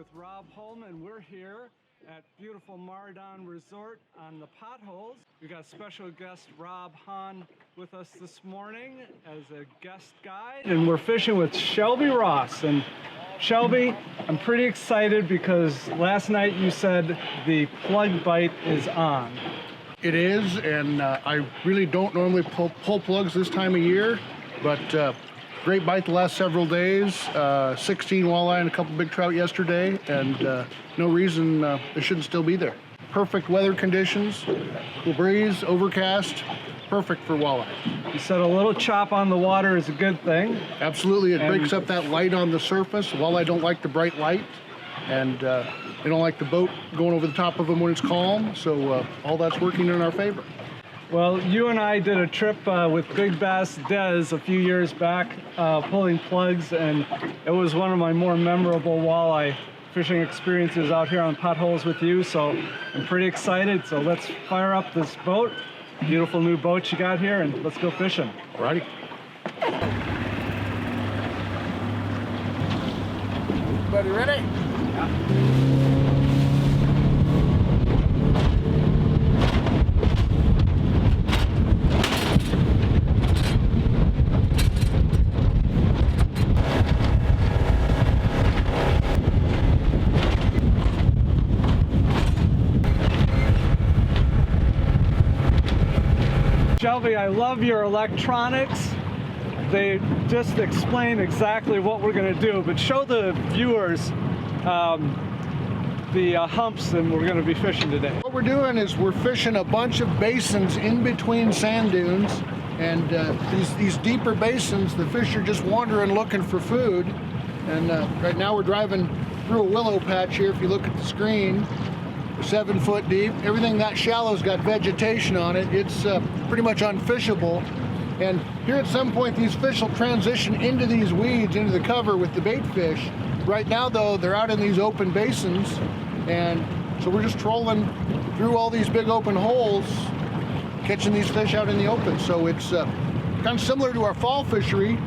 with Rob Holman. We're here at beautiful Mardon Resort on the Potholes. We've got special guest Rob Hahn with us this morning as a guest guide, and we're fishing with Shelby Ross. And Shelby, I'm pretty excited because last night you said the plug bite is on. It is, and I really don't normally pull plugs this time of year, but great bite the last several days. 16 walleye and a couple big trout yesterday, and no reason they shouldn't still be there. Perfect weather conditions, cool breeze, overcast, perfect for walleye. You said a little chop on the water is a good thing. Absolutely, it breaks up that light on the surface. Walleye don't like the bright light, and they don't like the boat going over the top of them when it's calm, so all that's working in our favor. Well, you and I did a trip with Big Bass Des a few years back, pulling plugs, and it was one of my more memorable walleye fishing experiences out here on Potholes with you, so I'm pretty excited. So let's fire up this boat, beautiful new boat you got here, and let's go fishing. Alrighty. Everybody ready? Yeah. Shelby, I love your electronics. They just explain exactly what we're going to do, but show the viewers the humps that we're going to be fishing today. What we're doing is we're fishing a bunch of basins in between sand dunes, and these deeper basins, the fish are just wandering looking for food. And right now we're driving through a willow patch here. If you look at the screen, 7 foot deep. Everything that shallow's got vegetation on it. It's pretty much unfishable. And here at some point these fish will transition into these weeds, into the cover with the bait fish. Right now though, they're out in these open basins, and so we're just trolling through all these big open holes, catching these fish out in the open. So it's kind of similar to our fall fishery,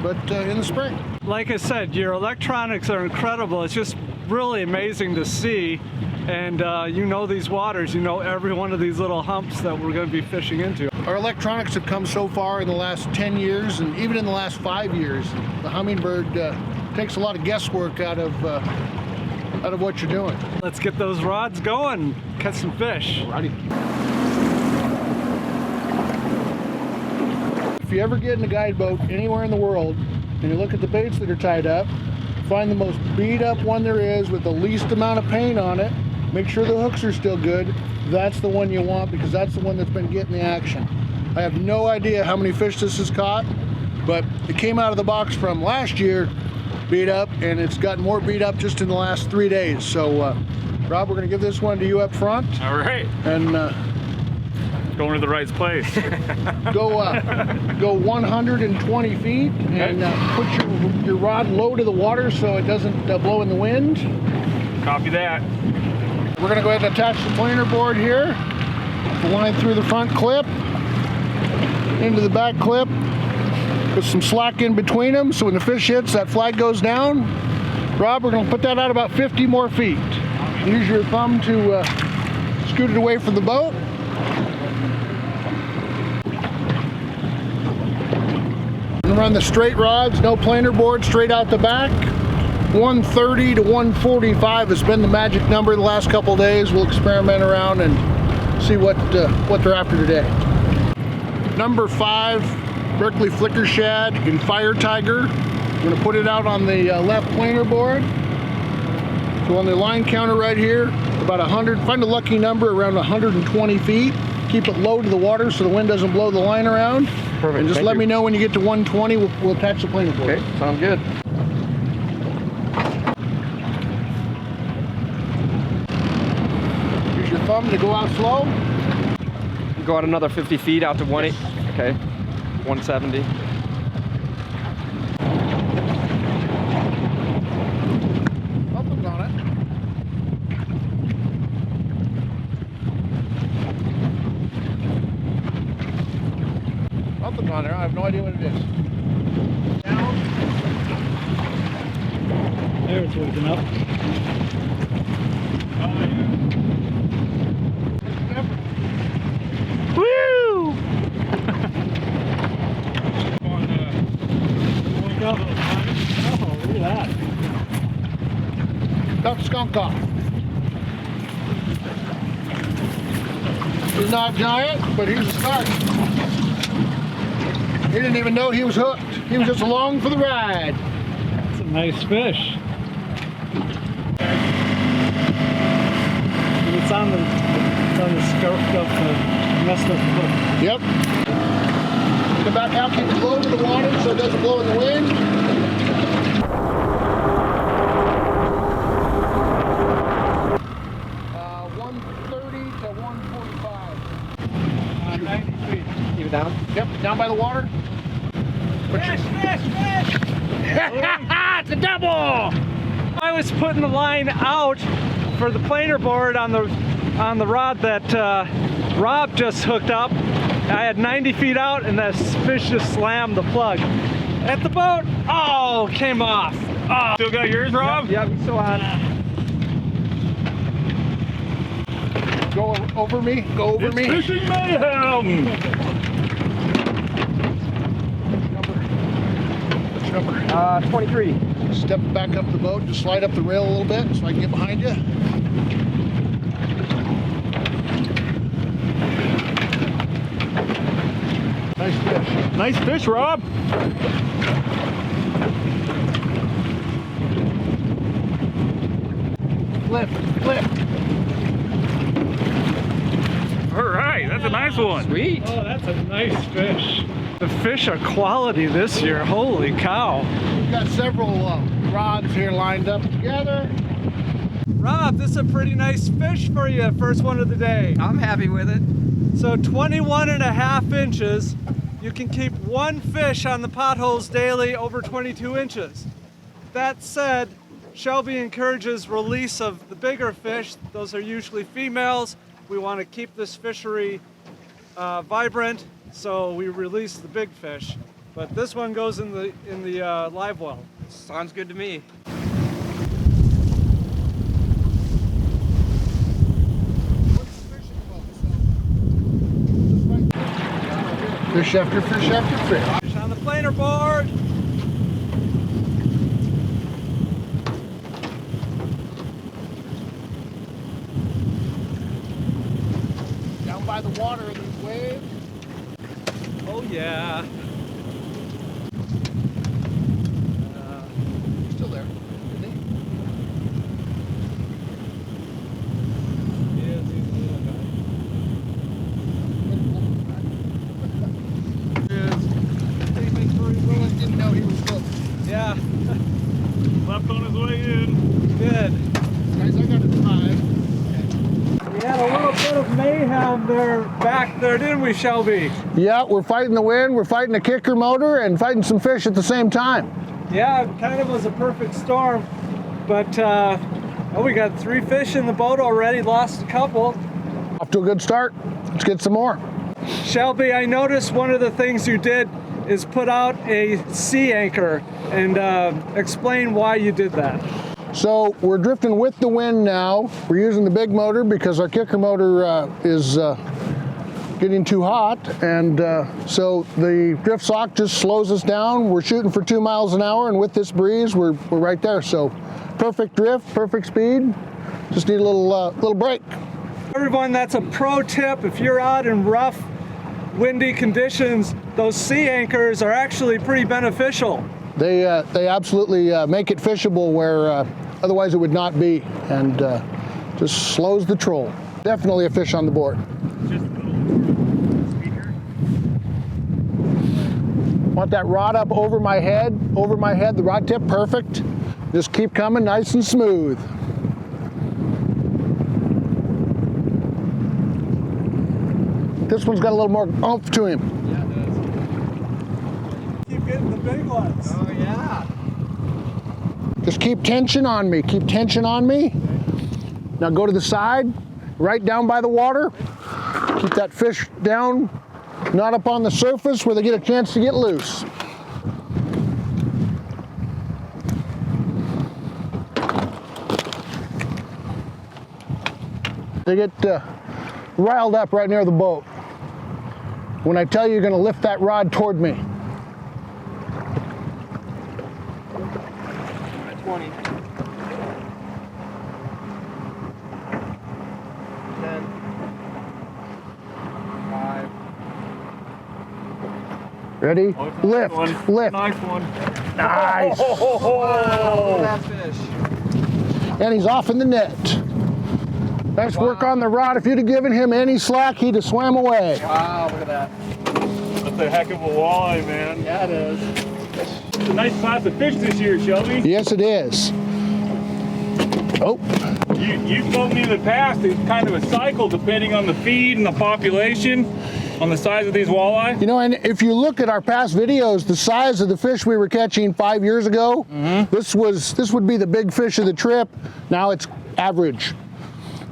but in the spring. Like I said, your electronics are incredible. It's just really amazing to see. And you know these waters, you know every one of these little humps that we're going to be fishing into. Our electronics have come so far in the last 10 years, and even in the last 5 years. The Humminbird takes a lot of guesswork out of what you're doing. Let's get those rods going, catch some fish. Alrighty. If you ever get in a guide boat anywhere in the world, and you look at the baits that are tied up, find the most beat up one there is with the least amount of paint on it. Make sure the hooks are still good. That's the one you want, because that's the one that's been getting the action. I have no idea how many fish this has caught, but it came out of the box from last year beat up, and it's gotten more beat up just in the last 3 days. So Rob, we're going to give this one to you up front. All right. And going to the right place. go 120 feet, and put your rod low to the water so it doesn't blow in the wind. Copy that. We're going to go ahead and attach the planer board here. The line through the front clip, into the back clip, with some slack in between them, so when the fish hits, that flag goes down. Rob, we're going to put that out about 50 more feet. Use your thumb to scoot it away from the boat. And run the straight rods, no planer board, straight out the back. 130 to 145 has been the magic number the last couple days. We'll experiment around and see what they're after today. Number 5, Berkeley Flicker Shad in Fire Tiger. We're going to put it out on the left planer board. So on the line counter right here, about 100, find a lucky number around 120 feet. Keep it low to the water so the wind doesn't blow the line around. Perfect. And just let me know when you get to 120, we'll attach the planer board. Okay, sounds good. Use your thumb to go out slow. Go out another 50 feet out to 180. Okay, 170. Something's on it. Something's on there. I have no idea what it is. Down. There it's waking up. Woo! Wake up. Oh, look at that. Got the skunk off. He's not giant, but he's a start. He didn't even know he was hooked. He was just along for the ride. That's a nice fish. It's on the scarf of the messed up hook. Yep. Come back out, keep it low to the water so it doesn't blow in the wind. Uh, 130 to 145. 90 feet. Keep it down. Yep, down by the water. Fish! It's a double! I was putting the line out for the planer board on the rod that Rob just hooked up. I had 90 feet out and that fish just slammed the plug. At the boat, oh, came off. Oh. Still got yours, Rob? Yeah, we still on. Go over me, go over It's me. fishing mayhem! Which number? 23. Step back up the boat, just slide up the rail a little bit so I can get behind you. Nice fish. Nice fish, Rob. Flip, flip. All right, that's a nice one. Sweet. Oh, that's a nice fish. The fish are quality this year. Holy cow. We've got several rods here lined up together. Rob, this is a pretty nice fish for you. First one of the day. I'm happy with it. So 21.5 inches. You can keep one fish on the Potholes daily over 22 inches. That said, Shelby encourages release of the bigger fish. Those are usually females. We want to keep this fishery vibrant, so we release the big fish. But this one goes in the live well. Sounds good to me. Fish after fish after fish. Fish on the planer board. Down by the water, there's waves. Oh yeah. Still there, isn't he? He is, he's a little guy. Didn't know he was hooked. Yeah, Left on his way in. good. Guys, I got a 5. We had a little bit of mayhem there back there, didn't we, Shelby? Yeah, we're fighting the wind, we're fighting a kicker motor, and fighting some fish at the same time. Yeah, it kind of was a perfect storm, but oh, we got 3 fish in the boat already, lost a couple. Off to a good start. Let's get some more. Shelby, I noticed one of the things you did is put out a sea anchor, and explain why you did that. So we're drifting with the wind now. We're using the big motor because our kicker motor is getting too hot, and so the drift sock just slows us down. We're shooting for 2 miles an hour, and with this breeze, we're right there. So perfect drift, perfect speed. Just need a little break. Everyone, that's a pro tip. If you're out in rough, windy conditions, those sea anchors are actually pretty beneficial. They absolutely make it fishable where otherwise it would not be, and just slows the troll. Definitely a fish on the board. Want that rod up over my head, the rod tip, perfect. Just keep coming nice and smooth. This one's got a little more oomph to him. Yeah, it does. Keep getting the big ones. Oh yeah. Just keep tension on me, keep tension on me. Now go to the side, right down by the water. Keep that fish down, not up on the surface where they get a chance to get loose. They get riled up right near the boat. When I tell you you're going to lift that rod toward me. 20. 10. 5. Ready? Lift, lift. Nice one. Nice. Oh, that fish. And he's off in the net. Nice work on the rod. If you'd have given him any slack, he'd have swam away. Wow, look at that. That's a heck of a walleye, man. Yeah, it is. It's a nice class of fish this year, Shelby. Yes, it is. Oh, You told me in the past it's kind of a cycle depending on the feed and the population on the size of these walleye. you know, and if you look at our past videos, the size of the fish we were catching 5 years ago, this would be the big fish of the trip. Now it's average.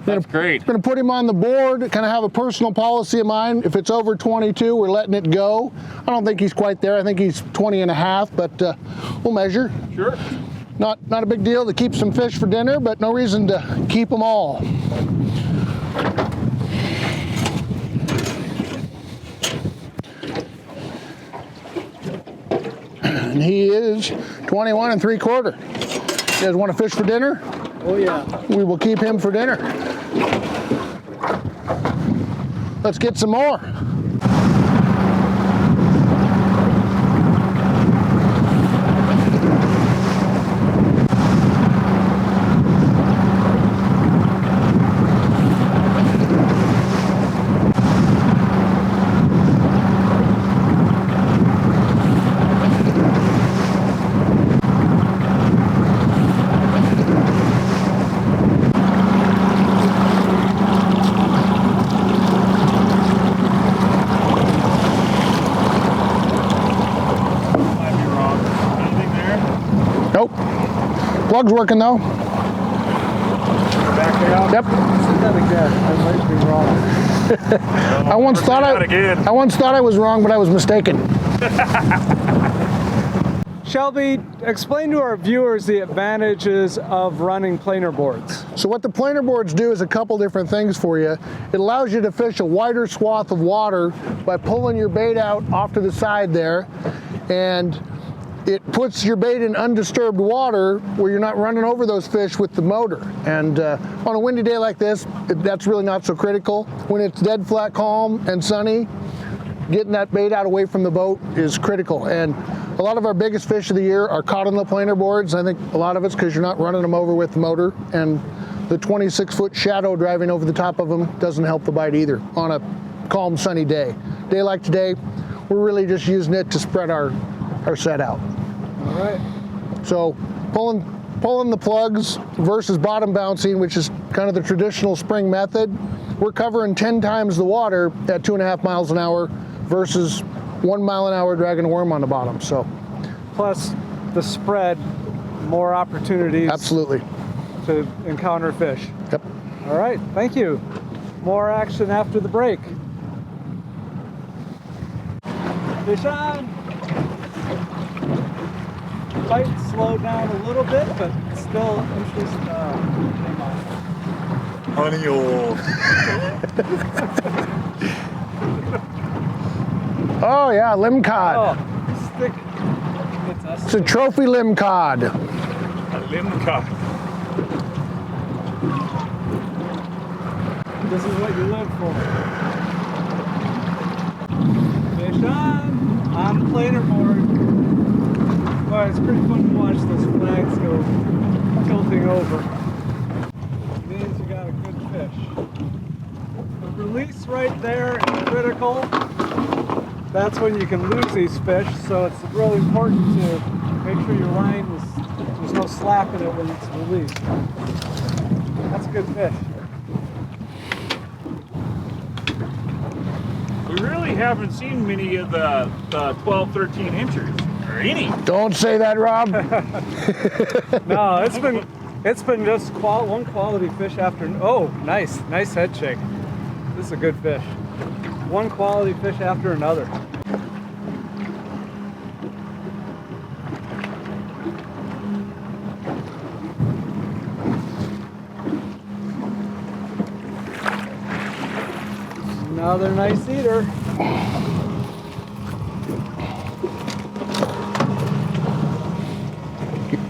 That's great. Going to put him on the board, kind of have a personal policy of mine. If it's over 22, we're letting it go. I don't think he's quite there. I think he's 20 and a half, but we'll measure. Sure. Not a big deal to keep some fish for dinner, but no reason to keep them all. And he is 21 3/4. You guys want to fish for dinner? Oh yeah. We will keep him for dinner. Let's get some more. Nope. Plug's working though. Back out. Yep. I might be wrong. I once thought I was wrong, but I was mistaken. Shelby, explain to our viewers the advantages of running planer boards. So what the planer boards do is a couple different things for you. It allows you to fish a wider swath of water by pulling your bait out off to the side there, and it puts your bait in undisturbed water where you're not running over those fish with the motor. And on a windy day like this, that's really not so critical. When it's dead flat calm and sunny, getting that bait out away from the boat is critical. And a lot of our biggest fish of the year are caught on the planer boards. I think a lot of it's because you're not running them over with the motor, and the 26-foot shadow driving over the top of them doesn't help the bite either on a calm, sunny day. Day like today, we're really just using it to spread our set out. All right. So pulling the plugs versus bottom bouncing, which is kind of the traditional spring method, we're covering 10 times the water at 2.5 miles an hour versus 1 mile an hour dragging a worm on the bottom. So Plus the spread, more opportunities absolutely. to encounter fish. Yep. All right, thank you. More action after the break. Fish on. Bite slowed down a little bit, but still interest. Came on. Honey old. Oh yeah, limb cod. Oh, stick. It's a trophy limb cod. A limb cod. This is what you live for. Fish on the planer board. Boy, it's pretty fun to watch those flags go tilting over. It means you got a good fish. The release right there is critical. That's when you can lose these fish, so it's really important to make sure your line there's no slack in it when it's released. That's a good fish. We really haven't seen many of the 12, 13 inches, or any. Don't say that, Rob. No, it's been just one quality fish after. Oh, nice head shake. This is a good fish. One quality fish after another. Another nice eater.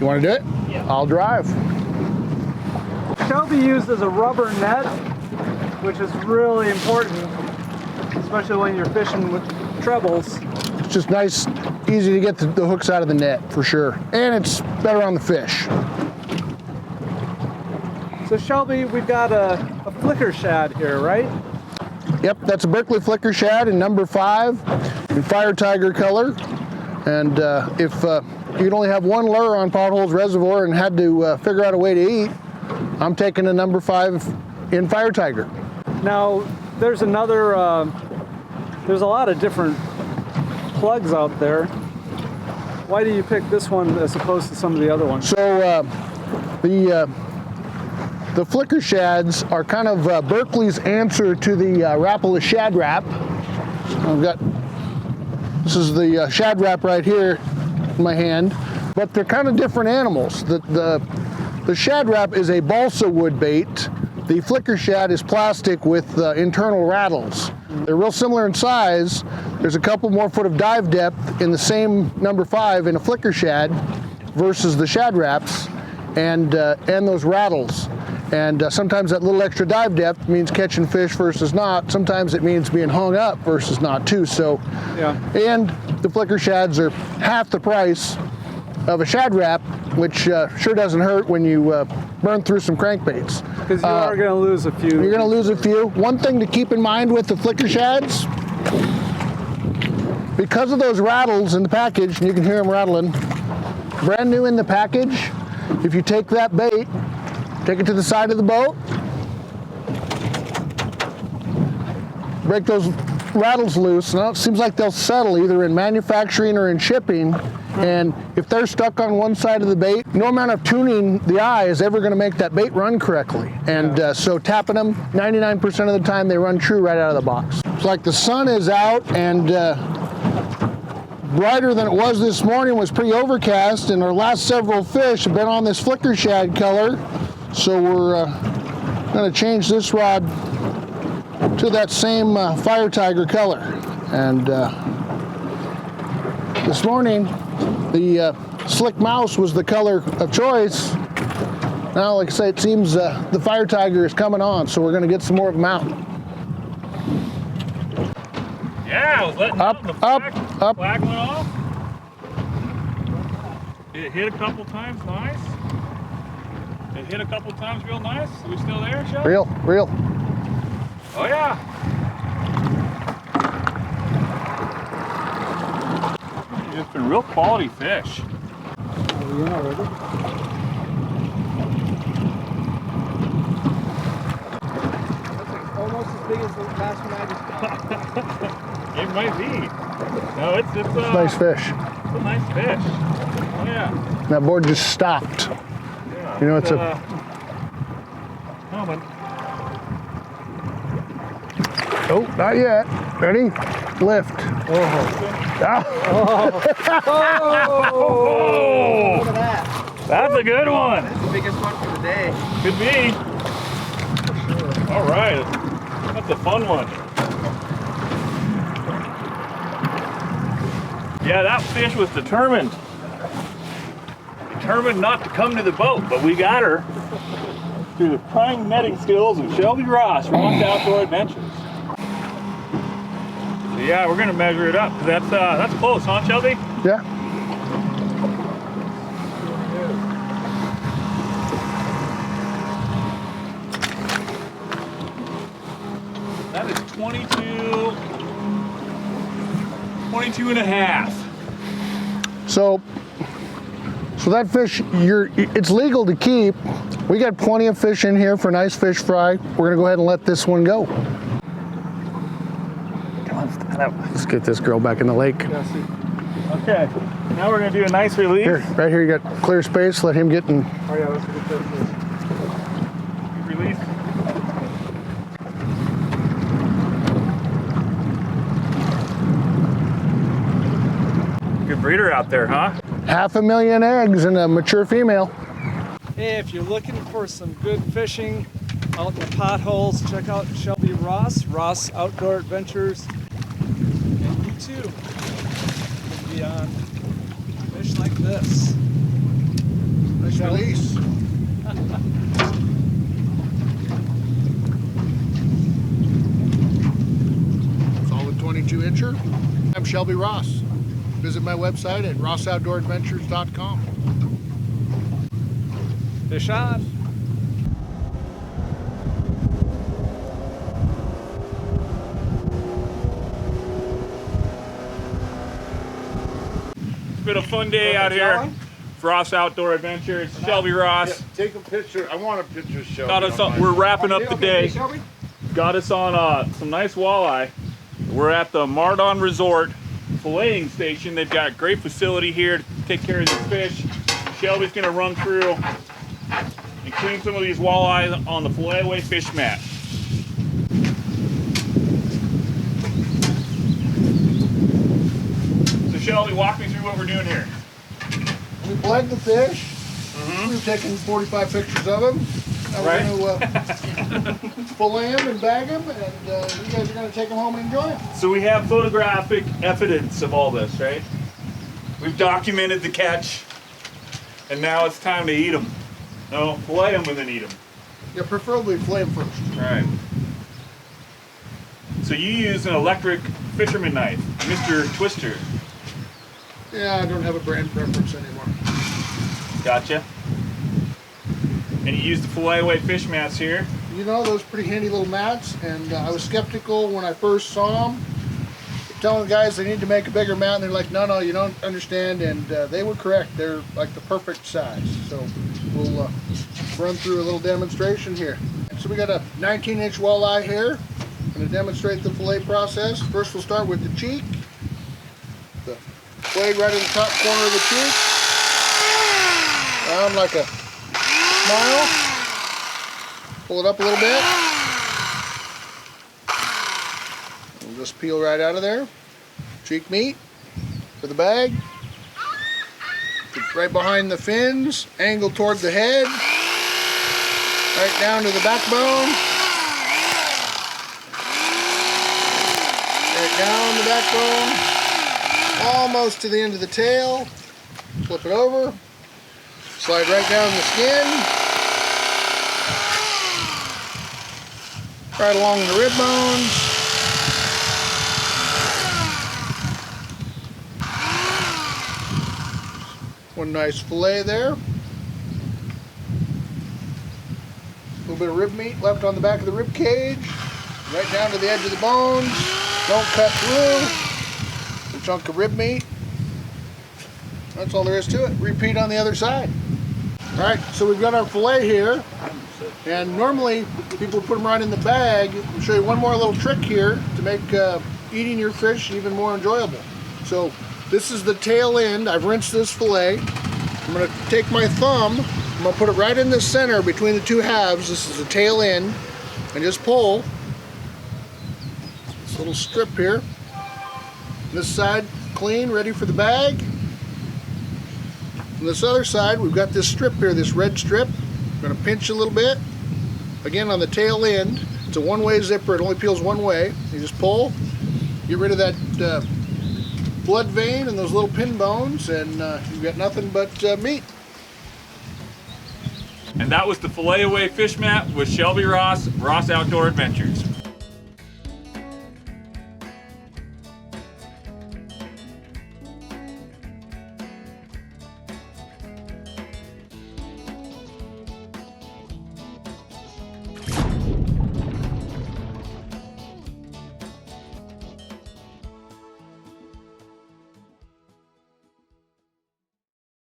You want to do it? Yeah. I'll drive. Shelby uses a rubber net, which is really important, especially when you're fishing with trebles. It's just nice, easy to get the hooks out of the net for sure. And it's better on the fish. So Shelby, we've got a flicker shad here, right? Yep, that's a Berkeley flicker shad in number 5 in fire tiger color. And if you can only have one lure on Potholes Reservoir and had to figure out a way to eat, I'm taking a number 5 in fire tiger. Now, there's another, there's a lot of different plugs out there. Why do you pick this one as opposed to some of the other ones? So the flicker shads are kind of Berkeley's answer to the Rapala shad wrap. This is the shad wrap right here in my hand, but they're kind of different animals. The shad wrap is a balsa wood bait. The flicker shad is plastic with internal rattles. They're real similar in size. There's a couple more foot of dive depth in the same number 5 in a flicker shad versus the shad wraps and those rattles. And sometimes that little extra dive depth means catching fish versus not. Sometimes it means being hung up versus not too. So, yeah. And the flicker shads are half the price of a shad wrap, which sure doesn't hurt when you burn through some crankbaits. Because you are going to lose a few. You're going to lose a few. One thing to keep in mind with the flicker shads, because of those rattles in the package, and you can hear them rattling, brand new in the package, if you take that bait, take it to the side of the boat, break those rattles loose. Now it seems like they'll settle either in manufacturing or in shipping. And if they're stuck on one side of the bait, no amount of tuning the eye is ever going to make that bait run correctly. And so tapping them, 99% of the time they run true right out of the box. It's like the sun is out and brighter than it was this morning, was pretty overcast, and our last several fish have been on this flicker shad color. So we're going to change this rod to that same fire tiger color. And this morning, the slick mouse was the color of choice. Now, like I say, it seems the fire tiger is coming on, so we're going to get some more of them out. Yeah, I was letting Up, out and the up. flag went off. It hit a couple times, nice. It hit a couple times real nice. Are we still there, Shelby? Real. Oh yeah. It's been real quality fish. Almost as big as the last one I just caught. It might be. No, it's Nice fish. It's a nice fish. Oh yeah. That board just stopped. Yeah. You know, it's coming. Oh, not yet. Ready? Lift. Oh, Look at that. that's a good one. That's the biggest one for the day. Could be. All right. That's a fun one. Yeah, that fish was determined. Determined not to come to the boat, but we got her through the prime netting skills of Shelby Ross from Ross Outdoor Adventures. So yeah, we're gonna measure it up. That's close, huh, Shelby? Yeah. That is 22 and a half. So that fish, it's legal to keep. We got plenty of fish in here for nice fish fry. We're gonna go ahead and let this one go. Come on, stand up. Let's get this girl back in the lake. Okay, now we're gonna do a nice release. Here, right here, you got clear space. Let him get in. Oh yeah, let's get this. Release. Good breeder out there, huh? 500,000 eggs in a mature female. Hey, if you're looking for some good fishing out in the potholes, check out Shelby Shelby Ross Outdoor Adventures, and you too can be on fish like this. Nice release. Solid 22-incher. I'm Shelby Ross. Visit my website at rossoutdooradventures.com. Fish on. It's been a fun day out here for Ross Outdoor Adventures. Shelby Ross. Yeah, take a picture. I want a picture, Shelby. Got us on, we're wrapping up the day. Got us on some nice walleye. We're at the Mardon Resort filleting station. They've got a great facility here to take care of these fish. Shelby's gonna run through and clean some of these walleye on the fillet away fish mat. So Shelby, walk me through what we're doing here. We bled the fish. We've taken 45 pictures of them. Now we're going to fillet them and bag them, and you guys are going to take them home and enjoy them. So we have photographic evidence of all this, right? We've documented the catch, and now it's time to eat them. No, fillet them and then eat them. Yeah, preferably fillet them first. All right. So you use an electric fisherman knife, Mr. Twister. Yeah, I don't have a brand preference anymore. Gotcha. And you use the fillet away fish mats here. You know, those pretty handy little mats, and I was skeptical when I first saw them. Telling the guys they need to make a bigger mat, and they're like, no, you don't understand, and they were correct. They're like the perfect size. So we'll run through a little demonstration here. So we got a 19-inch walleye here. I'm going to demonstrate the fillet process. First we'll start with the cheek. The blade right in the top corner of the cheek. Round like a smile. Pull it up a little bit. We'll just peel right out of there. Cheek meat for the bag. Right behind the fins. Angle toward the head. Right down to the backbone. Right down the backbone. Almost to the end of the tail. Flip it over. Slide right down the skin. Right along the rib bones. One nice fillet there. A little bit of rib meat left on the back of the rib cage. Right down to the edge of the bones. Don't cut through. A chunk of rib meat. That's all there is to it. Repeat on the other side. All right, so we've got our fillet here. And normally people put them right in the bag. I'll show you one more little trick here to make eating your fish even more enjoyable. So this is the tail end. I've rinsed this fillet. I'm going to take my thumb. I'm going to put it right in the center between the two halves. This is the tail end. And just pull this little strip here. This side clean, ready for the bag. On this other side, we've got this strip here, this red strip. I'm going to pinch a little bit. Again, on the tail end. It's a one-way zipper. It only peels one way. You just pull. Get rid of that blood vein and those little pin bones, and you've got nothing but meat. And that was the fillet away fish mat with Shelby Ross, Ross Outdoor Adventures.